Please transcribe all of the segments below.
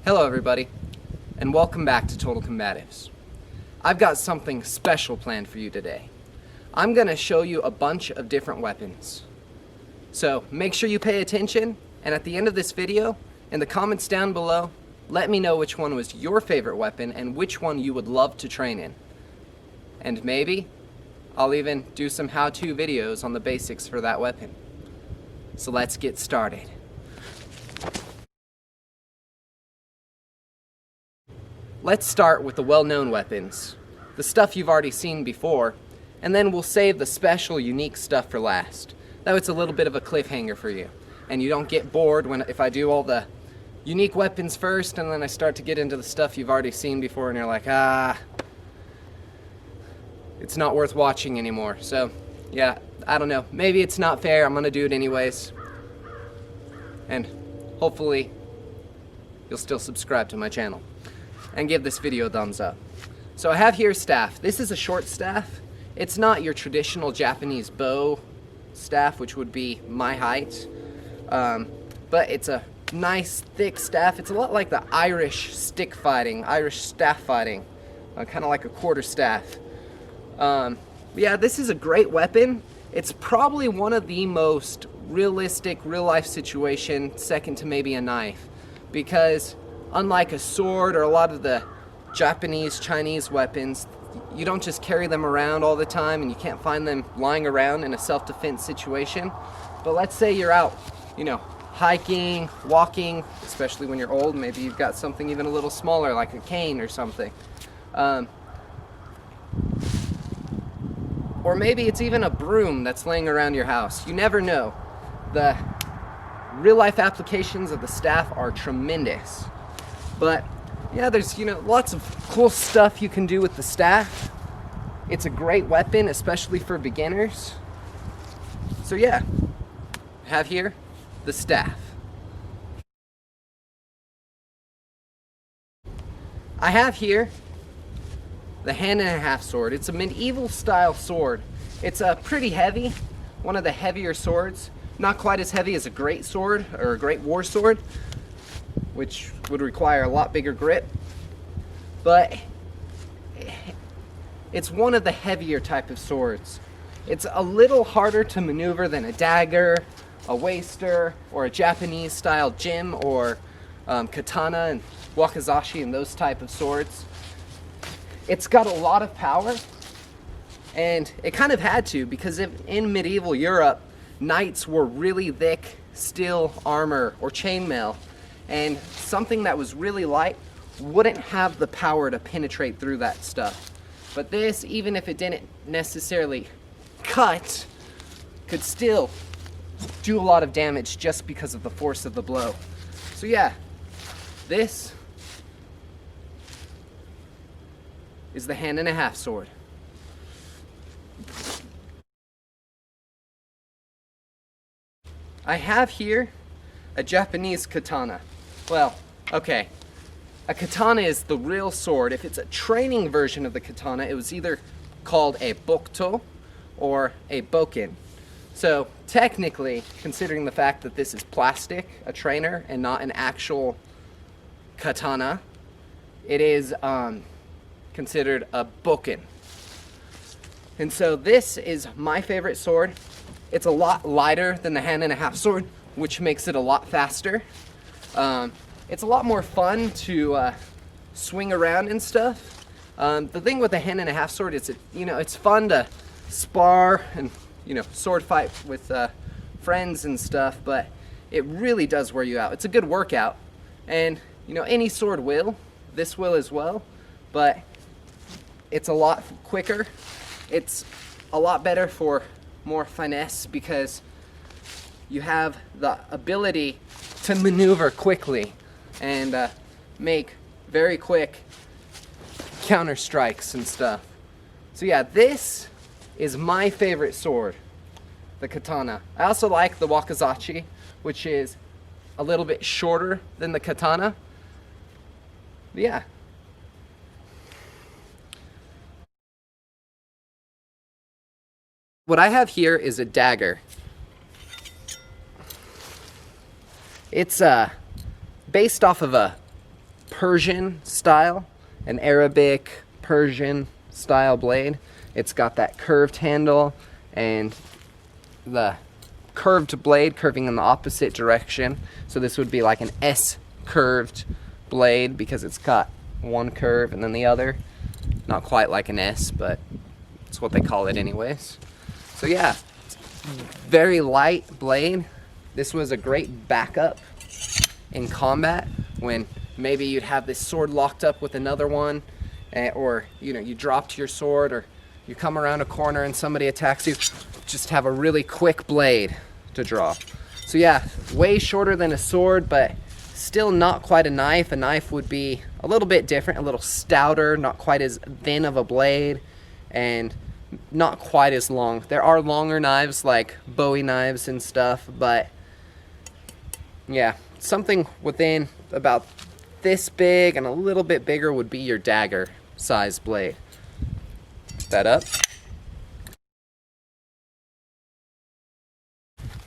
Hello everybody, and welcome back to Total Combatives. I've got something special planned for you today. I'm going to show you a bunch of different weapons. So make sure you pay attention, and at the end of this video, in the comments down below, let me know which one was your favorite weapon and which one you would love to train in. And maybe I'll even do some how-to videos on the basics for that weapon. So let's get started. Let's start with the well-known weapons, the stuff you've already seen before, and then we'll save the special, unique stuff for last. That way it's a little bit of a cliffhanger for you, and you don't get bored if I do all the unique weapons first, and then I start to get into the stuff you've already seen before, and you're like, it's not worth watching anymore. So, yeah, I don't know. Maybe it's not fair. I'm gonna do it anyways, and hopefully you'll still subscribe to my channel and give this video a thumbs up. So I have here a staff. This is a short staff. It's not your traditional Japanese bow staff, which would be my height, but it's a nice thick staff. It's a lot like the Irish stick fighting, Irish staff fighting, kind of like a quarter staff. Yeah, this is a great weapon. It's probably one of the most realistic, real-life situation, second to maybe a knife, because unlike a sword or a lot of the Japanese, Chinese weapons, you don't just carry them around all the time and you can't find them lying around in a self-defense situation. But let's say you're out, hiking, walking, especially when you're old, maybe you've got something even a little smaller like a cane or something. Or maybe it's even a broom that's laying around your house. You never know. The real-life applications of the staff are tremendous. But yeah, there's lots of cool stuff you can do with the staff. It's a great weapon, especially for beginners. So yeah, I have here the staff. I have here the hand-and-a-half sword. It's a medieval style sword. It's pretty heavy, one of the heavier swords. Not quite as heavy as a great sword or a great war sword, which would require a lot bigger grip, but it's one of the heavier type of swords. It's a little harder to maneuver than a dagger, a waster, or a Japanese style jim, or katana and wakizashi and those type of swords. It's got a lot of power, and it kind of had to, because in medieval Europe, knights wore really thick steel armor or chainmail, and something that was really light wouldn't have the power to penetrate through that stuff. But this, even if it didn't necessarily cut, could still do a lot of damage just because of the force of the blow. So yeah, this is the hand-and-a-half sword. I have here a Japanese katana. Well, okay, a katana is the real sword. If it's a training version of the katana, it was either called a bokuto or a bokken. So technically, considering the fact that this is plastic, a trainer, and not an actual katana, it is considered a bokken. And so this is my favorite sword. It's a lot lighter than the hand-and-a-half sword, which makes it a lot faster. It's a lot more fun to swing around and stuff. The thing with the hand-and-a-half sword is it's fun to spar and sword fight with friends and stuff, but it really does wear you out. It's a good workout, and any sword will, This will as well, but it's a lot quicker. It's a lot better for more finesse because you have the ability to maneuver quickly and make very quick counter strikes and stuff. So yeah, this is my favorite sword, the katana. I also like the wakizashi, which is a little bit shorter than the katana. But yeah. What I have here is a dagger. It's based off of a Persian style, an Arabic Persian style blade. It's got that curved handle and the curved blade curving in the opposite direction. So this would be like an S curved blade because it's got one curve and then the other. Not quite like an S, but it's what they call it anyways. So yeah, very light blade. This was a great backup in combat when maybe you'd have this sword locked up with another one, or you dropped your sword, or you come around a corner and somebody attacks you. Just have a really quick blade to draw. So yeah, way shorter than a sword, but still not quite a knife. A knife would be a little bit different, a little stouter, not quite as thin of a blade, and not quite as long. There are longer knives like Bowie knives and stuff, but yeah, something within about this big and a little bit bigger would be your dagger size blade. Put that up.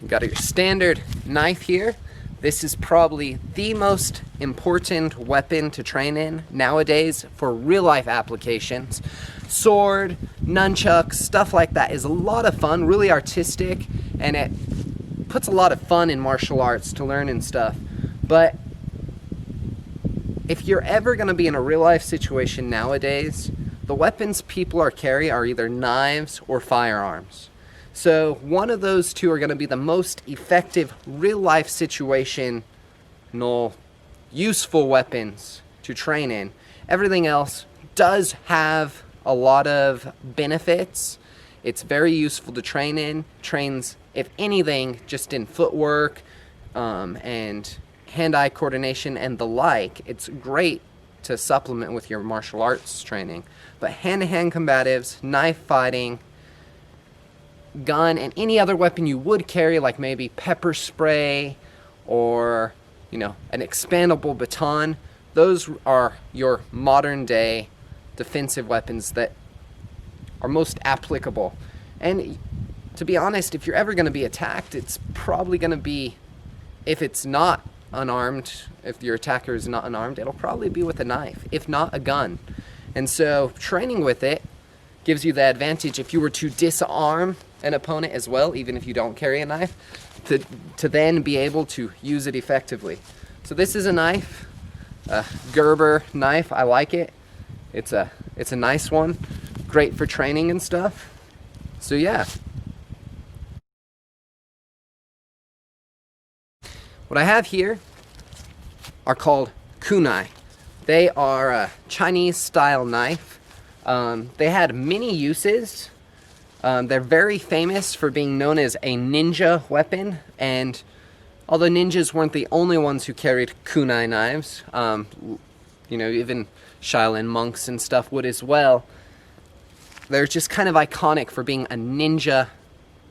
You've got your standard knife here. This is probably the most important weapon to train in nowadays for real life applications. Sword, nunchucks, stuff like that is a lot of fun, really artistic, and it puts a lot of fun in martial arts to learn and stuff. But if you're ever going to be in a real life situation nowadays, the weapons people carry are either knives or firearms. So one of those two are going to be the most effective real life situation, useful weapons to train in. Everything else does have a lot of benefits. It's very useful to train in. Trains, if anything, just in footwork and hand-eye coordination and the like. It's great to supplement with your martial arts training. But hand-to-hand combatives, knife fighting, gun, and any other weapon you would carry, like maybe pepper spray or an expandable baton, those are your modern day defensive weapons that are most applicable. And to be honest, if you're ever going to be attacked, it's probably going to be, if it's not unarmed, if your attacker is not unarmed, it'll probably be with a knife, if not a gun. And so training with it gives you the advantage if you were to disarm an opponent as well, even if you don't carry a knife, to then be able to use it effectively. So this is a knife, a Gerber knife. I like it. It's a nice one, great for training and stuff. So yeah. What I have here are called kunai. They are a Chinese style knife. They had many uses. They're very famous for being known as a ninja weapon, and although ninjas weren't the only ones who carried kunai knives, even Shaolin monks and stuff would as well, they're just kind of iconic for being a ninja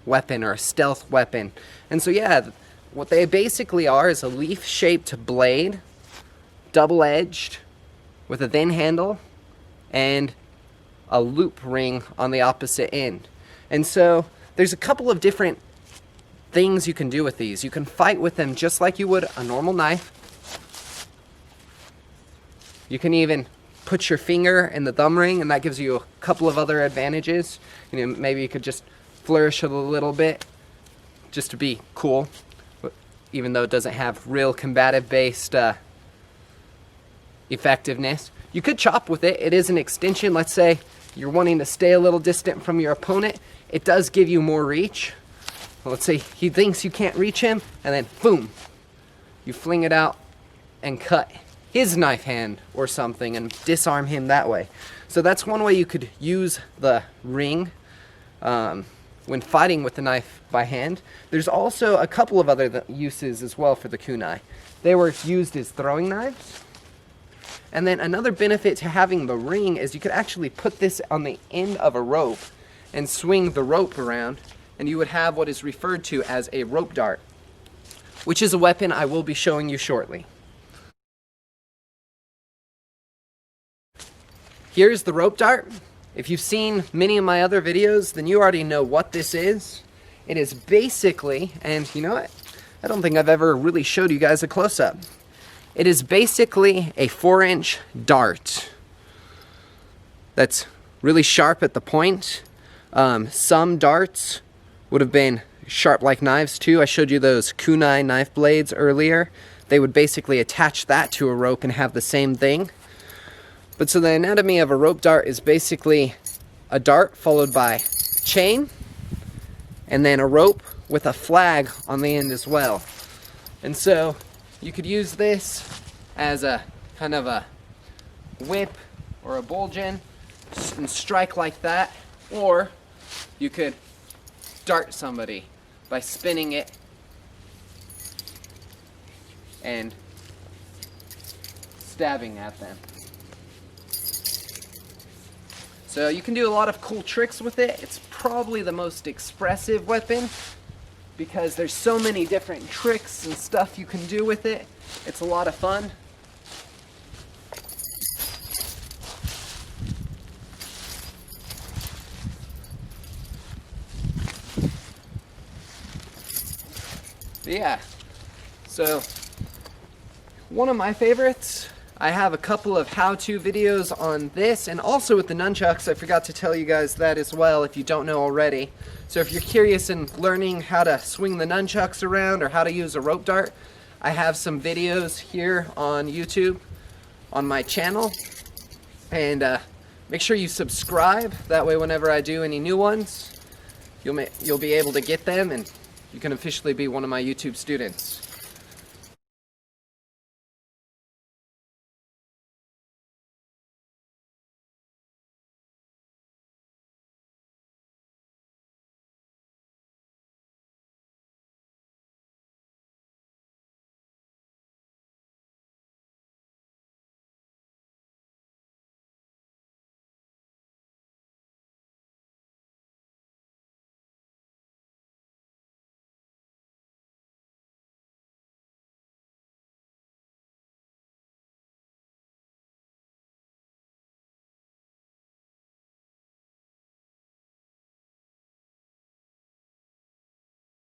weapon or a stealth weapon. And so yeah, what they basically are is a leaf-shaped blade, double-edged, with a thin handle, and a loop ring on the opposite end. And so there's a couple of different things you can do with these. You can fight with them just like you would a normal knife. You can even put your finger in the thumb ring, and that gives you a couple of other advantages. Maybe you could just flourish it a little bit just to be cool, even though it doesn't have real combative-based effectiveness. You could chop with it. It is an extension. Let's say you're wanting to stay a little distant from your opponent. It does give you more reach. Let's say he thinks you can't reach him, and then boom, you fling it out and cut his knife hand or something and disarm him that way. So that's one way you could use the ring when fighting with the knife by hand. There's also a couple of other uses as well for the kunai. They were used as throwing knives. And then another benefit to having the ring is you could actually put this on the end of a rope and swing the rope around, and you would have what is referred to as a rope dart, which is a weapon I will be showing you shortly. Here's the rope dart. If you've seen many of my other videos, then you already know what this is. It is basically, and you know what? I don't think I've ever really showed you guys a close-up. It is basically a 4-inch dart that's really sharp at the point. Some darts would have been sharp like knives too. I showed you those kunai knife blades earlier. They would basically attach that to a rope and have the same thing. But so the anatomy of a rope dart is basically a dart followed by chain and then a rope with a flag on the end as well. And so you could use this as a kind of a whip or a bulgin and strike like that, or you could dart somebody by spinning it and stabbing at them. So you can do a lot of cool tricks with it. It's probably the most expressive weapon because there's so many different tricks and stuff you can do with it. It's a lot of fun. But yeah, so one of my favorites, I have a couple of how-to videos on this, and also with the nunchucks. I forgot to tell you guys that as well if you don't know already. So if you're curious in learning how to swing the nunchucks around or how to use a rope dart, I have some videos here on YouTube on my channel. And make sure you subscribe. That way whenever I do any new ones, you'll be able to get them and you can officially be one of my YouTube students.